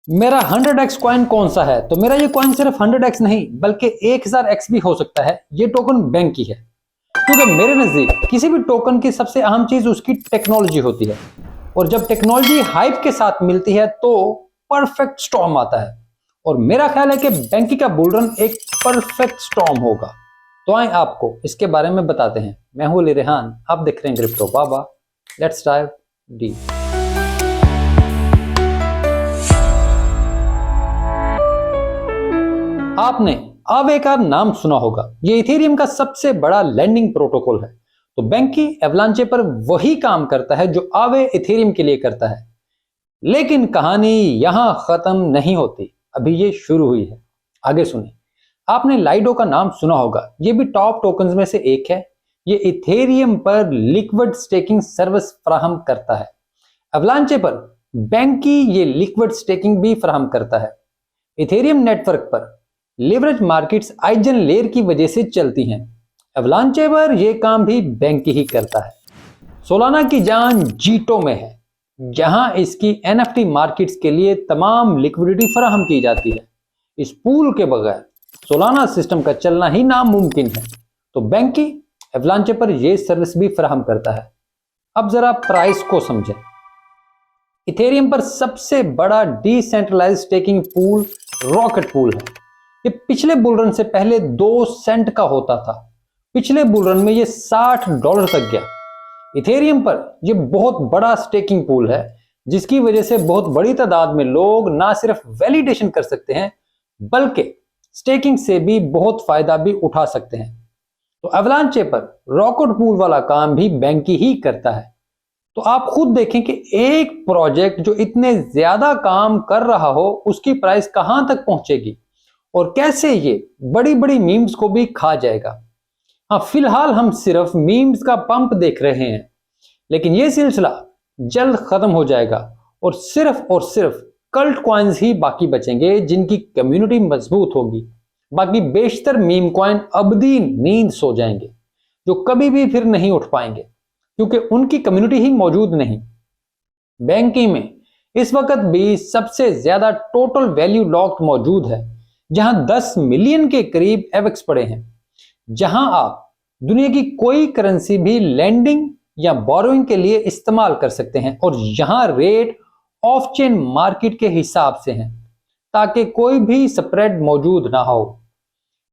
मेरा 100x coin कौन सा है? तो मेरा ये कॉइन सिर्फ 100x नहीं बल्कि 1000x भी हो सकता है। ये टोकन बैंक की है, क्योंकि मेरे नजदीक किसी भी टोकन की सबसे अहम चीज उसकी टेक्नोलॉजी होती है, और जब टेक्नोलॉजी हाइप के साथ मिलती है तो परफेक्ट स्टॉर्म आता है। और मेरा ख्याल है कि बैंकी का बुल रन एक परफेक्ट स्टॉर्म होगा। तो आए आपको इसके बारे में बताते हैं। मैं हूं अली रेहान, आप देख रहे हैं crypto Baba. Let's dive deep. आपने आवे का नाम सुना होगा। ये इथेरियम का सबसे बड़ा लैंडिंग प्रोटोकॉल है। तो बैंकी एवलांचे पर वही काम करता है जो आवे इथेरियम के लिए करता है। लेकिन कहानी यहां खत्म नहीं होती, अभी ये शुरू हुई है। आगे सुने। आपने लाइडो का नाम सुना होगा। ये भी टॉप टोकन्स में से एक है। ये इथेरियम पर लिक्विड स्टेकिंग सर्विस फराहम करता है। एवलांचे पर बैंकी ये लिक्विड स्टेकिंग भी फराहम करता है। इथेरियम नेटवर्क पर लिवरेज मार्केट्स आइजन लेयर की वजह से चलती हैं। एवलांचे पर यह काम भी बैंक ही करता है। सोलाना की जान जीटो में है, जहां इसकी एनएफटी मार्केट्स के लिए तमाम लिक्विडिटी फराहम की जाती है। इस पूल के बगैर सोलाना सिस्टम का चलना ही नामुमकिन है। तो बैंकी एवलांचे पर यह सर्विस भी फराहम करता है। अब जरा प्राइस को समझें। इथेरियम पर सबसे बड़ा decentralised staking pool Rocket Pool है। ये पिछले बुल रन से पहले 2 सेंट का होता था। पिछले बुल रन में ये $60 तक गया। इथेरियम पर यह बहुत बड़ा स्टेकिंग पूल है, जिसकी वजह से बहुत बड़ी तादाद में लोग ना सिर्फ वैलिडेशन कर सकते हैं बल्कि स्टेकिंग से भी बहुत फायदा भी उठा सकते हैं। तो एवलांचे पर रॉकेट पूल वाला काम भी बैंकी ही करता है। तो आप खुद देखें कि एक प्रोजेक्ट जो इतने ज्यादा काम कर रहा हो उसकी प्राइस कहां तक पहुंचेगी और कैसे ये बड़ी बड़ी मीम्स को भी खा जाएगा। हाँ, फिलहाल हम सिर्फ मीम्स का पंप देख रहे हैं, लेकिन ये सिलसिला जल्द खत्म हो जाएगा और सिर्फ कल्ट कॉइन्स ही बाकी बचेंगे जिनकी कम्युनिटी मजबूत होगी। बाकी बेशतर मीम कॉइन अबदी नींद सो जाएंगे, जो कभी भी फिर नहीं उठ पाएंगे क्योंकि उनकी कम्युनिटी ही मौजूद नहीं। बैंकिंग में इस वक्त भी सबसे ज्यादा टोटल वैल्यू लॉक्ड मौजूद है, जहां 10 मिलियन के करीब एवेक्स पड़े हैं, जहां आप दुनिया की कोई करेंसी भी लैंडिंग या बोरोइंग के लिए इस्तेमाल कर सकते हैं, और यहां रेट ऑफ चेन मार्केट के हिसाब से हैं ताकि कोई भी स्प्रेड मौजूद ना हो।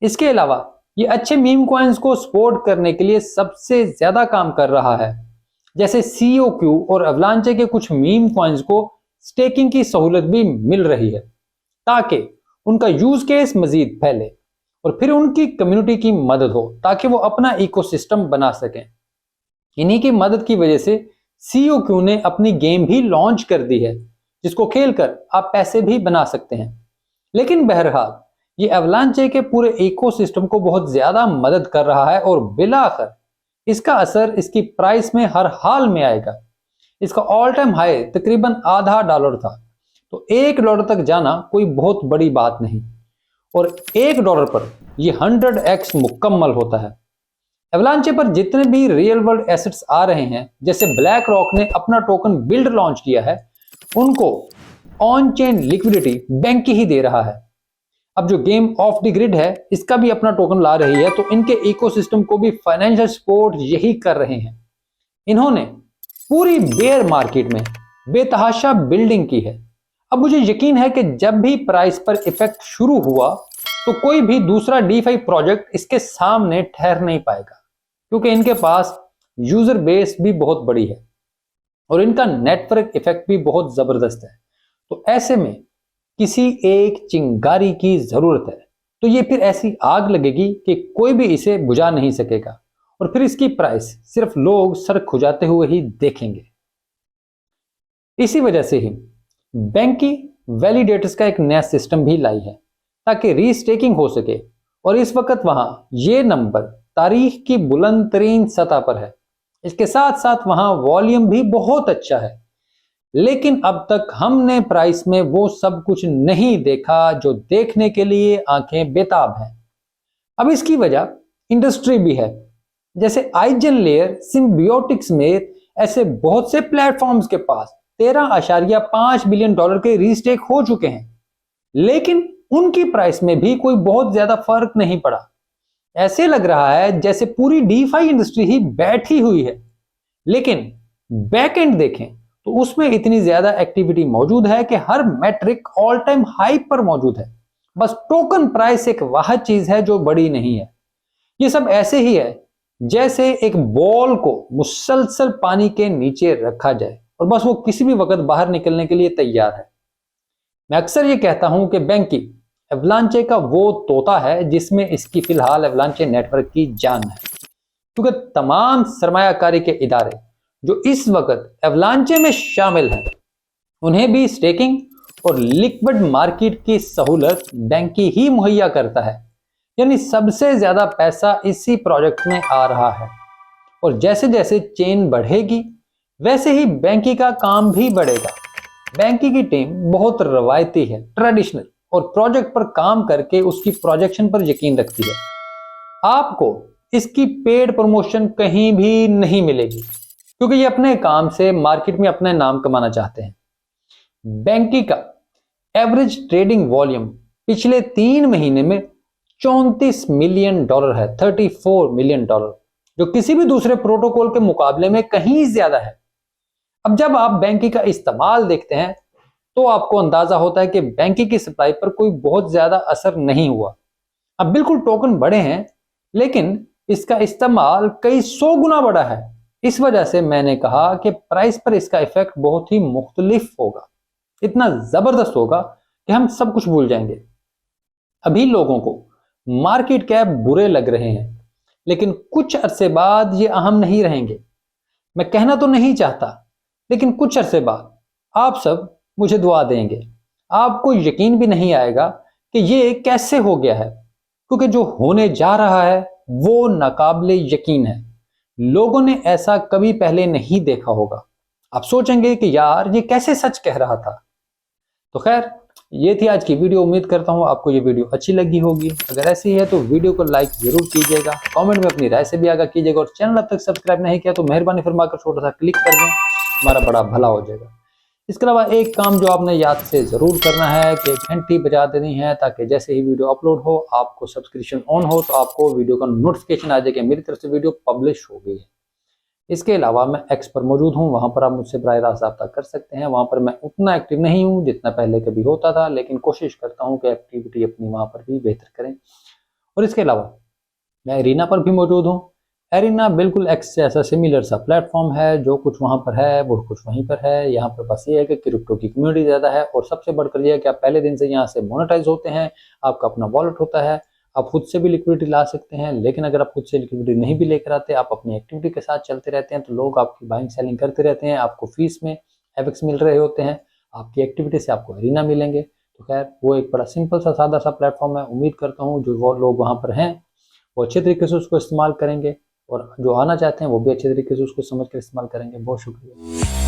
इसके अलावा ये अच्छे मीम कॉइन्स को सपोर्ट करने के लिए सबसे ज्यादा काम कर रहा है। जैसे COQ और एवलांचे के कुछ मीम कॉइन्स को स्टेकिंग की सहूलत भी मिल रही है ताकि उनका यूज केस मजीद फैले और फिर उनकी कम्युनिटी की मदद हो ताकि वो अपना इकोसिस्टम बना सकें। इन्हीं की मदद की वजह से COQ ने अपनी गेम भी लॉन्च कर दी है, जिसको खेलकर आप पैसे भी बना सकते हैं। लेकिन बहरहाल ये एवलांचे के पूरे इकोसिस्टम को बहुत ज्यादा मदद कर रहा है और बिलाखिर इसका असर इसकी प्राइस में हर हाल में आएगा। इसका ऑल टाइम हाई तकरीबन $0.5 था, तो $1 तक जाना कोई बहुत बड़ी बात नहीं, और $1 पर यह 100x मुकम्मल होता है। एवलांचे पर जितने भी रियल वर्ल्ड एसेट्स आ रहे हैं, जैसे ब्लैक रॉक ने अपना टोकन बिल्ड लॉन्च किया है, उनको ऑन चेन लिक्विडिटी बैंक ही दे रहा है। अब जो गेम ऑफ द ग्रिड है, इसका भी अपना टोकन ला रही है, तो इनके इकोसिस्टम को भी फाइनेंशियल सपोर्ट यही कर रहे हैं। इन्होंने पूरी बेयर मार्केट में बेतहाशा बिल्डिंग की है। अब मुझे यकीन है कि जब भी प्राइस पर इफेक्ट शुरू हुआ तो कोई भी दूसरा DeFi प्रोजेक्ट इसके सामने ठहर नहीं पाएगा, क्योंकि इनके पास यूजर बेस भी बहुत बड़ी है और इनका नेटवर्क इफेक्ट भी बहुत जबरदस्त है। तो ऐसे में किसी एक चिंगारी की जरूरत है, तो ये फिर ऐसी आग लगेगी कि कोई भी इसे बुझा नहीं सकेगा, और फिर इसकी प्राइस सिर्फ लोग सर खुजाते हुए ही देखेंगे। इसी वजह से ही बैंकी वैलिडेटर्स का एक नया सिस्टम भी लाई है ताकि रीस्टेकिंग हो सके, और इस वक्त वहां ये नंबर तारीख की बुलंद तरीन सतह पर है। इसके साथ साथ वहां वॉल्यूम भी बहुत अच्छा है, लेकिन अब तक हमने प्राइस में वो सब कुछ नहीं देखा जो देखने के लिए आंखें बेताब हैं। अब इसकी वजह इंडस्ट्री भी है। जैसे आइजन लेयर सिम्बियोटिक्स में ऐसे बहुत से प्लेटफॉर्म्स के पास 13.5 बिलियन डॉलर के रीस्टेक हो चुके हैं, लेकिन उनकी प्राइस में भी कोई बहुत ज्यादा फर्क नहीं पड़ा। ऐसे लग रहा है जैसे पूरी डीफाई इंडस्ट्री ही बैठी हुई है। लेकिन बैकएंड देखें तो उसमें इतनी ज्यादा एक्टिविटी मौजूद है कि हर मैट्रिक ऑल टाइम हाई पर मौजूद है। बस टोकन प्राइस एक वह चीज है जो बड़ी नहीं है। ये सब ऐसे ही है जैसे एक बॉल को मुसलसल पानी के नीचे रखा जाए और बस वो किसी भी वक्त बाहर निकलने के लिए तैयार है। मैं अक्सर ये कहता हूं कि बैंकी एवलांचे का वो तोता है जिसमें इसकी फिलहाल एवलांचे नेटवर्क की जान है, क्योंकि तमाम सरमायाकारी के इदारे जो इस वक्त एवलांचे में शामिल हैं, उन्हें भी स्टेकिंग और लिक्विड मार्केट की सहूलत बैंकी ही मुहैया करता है। यानी सबसे ज्यादा पैसा इसी प्रोजेक्ट में आ रहा है और जैसे जैसे चेन बढ़ेगी वैसे ही बैंकी का काम भी बढ़ेगा। बैंकी की टीम बहुत रवायती है, ट्रेडिशनल, और प्रोजेक्ट पर काम करके उसकी प्रोजेक्शन पर यकीन रखती है। आपको इसकी पेड प्रमोशन कहीं भी नहीं मिलेगी, क्योंकि ये अपने काम से मार्केट में अपने नाम कमाना चाहते हैं। बैंकी का एवरेज ट्रेडिंग वॉल्यूम पिछले 3 महीने में 34 मिलियन डॉलर है, 34 मिलियन डॉलर, जो किसी भी दूसरे प्रोटोकॉल के मुकाबले में कहीं ज्यादा है। अब जब आप बैंकी का इस्तेमाल देखते हैं तो आपको अंदाजा होता है कि बैंकी की सप्लाई पर कोई बहुत ज्यादा असर नहीं हुआ। अब बिल्कुल टोकन बड़े हैं, लेकिन इसका इस्तेमाल कई 100 गुना बड़ा है। इस वजह से मैंने कहा कि प्राइस पर इसका इफेक्ट बहुत ही मुख्तलिफ होगा, इतना जबरदस्त होगा कि हम सब कुछ भूल जाएंगे। अभी लोगों को मार्केट कैप बुरे लग रहे हैं, लेकिन कुछ अरसे बाद ये अहम नहीं रहेंगे। मैं कहना तो नहीं चाहता, लेकिन कुछ अरसे बाद आप सब मुझे दुआ देंगे। आपको यकीन भी नहीं आएगा कि ये कैसे हो गया है, क्योंकि जो होने जा रहा है वो नाकाबिले यकीन है। लोगों ने ऐसा कभी पहले नहीं देखा होगा। आप सोचेंगे कि यार ये कैसे सच कह रहा था। तो खैर, ये थी आज की वीडियो। उम्मीद करता हूँ आपको ये वीडियो अच्छी लगी होगी। अगर ऐसी है तो वीडियो को लाइक जरूर कीजिएगा, कमेंट में अपनी राय से भी आगाह कीजिएगा, और चैनल अब तक सब्सक्राइब नहीं किया तो मेहरबानी फरमाकर छोटा सा क्लिक कर दें, हमारा बड़ा भला हो जाएगा। इसके अलावा एक काम जो आपने याद से जरूर करना है कि घंटी बजा देनी है, ताकि जैसे ही वीडियो अपलोड हो आपको सब्सक्रिप्शन ऑन हो तो आपको वीडियो का नोटिफिकेशन आ जाए कि मेरी तरफ से वीडियो पब्लिश हो गई है। इसके अलावा मैं एक्स पर मौजूद हूँ, वहां पर आप मुझसे बराह रास्त रब्ता कर सकते हैं। वहां पर मैं उतना एक्टिव नहीं हूँ जितना पहले कभी होता था, लेकिन कोशिश करता हूँ कि एक्टिविटी अपनी वहां पर भी बेहतर करें। और इसके अलावा मैं एरिना पर भी मौजूद हूँ। एरिना बिल्कुल एक्स से ऐसा सिमिलर सा प्लेटफॉर्म है, जो कुछ वहाँ पर है वो कुछ वहीं पर है। यहाँ पर बस ये है कि क्रिप्टो की कम्युनिटी ज़्यादा है, और सबसे बढ़कर यह है कि आप पहले दिन से यहाँ से मोनेटाइज होते हैं, आपका अपना वॉलेट होता है, आप खुद से भी लिक्विडिटी ला सकते हैं। लेकिन अगर आप खुद से लिक्विडिटी नहीं भी लेकर आते, आप अपनी एक्टिविटी के साथ चलते रहते हैं, तो लोग आपकी बाइंग सेलिंग करते रहते हैं, आपको फीस में एवेक्स मिल रहे होते हैं, आपकी एक्टिविटी से आपको एरिना मिलेंगे। तो खैर, वो एक बड़ा सिंपल सा सादा सा प्लेटफॉर्म है। उम्मीद करता हूँ जो वो लोग वहाँ पर हैं वो अच्छे तरीके से उसको इस्तेमाल करेंगे, और जो आना चाहते हैं वो भी अच्छे तरीके से उसको समझ कर इस्तेमाल करेंगे। बहुत शुक्रिया।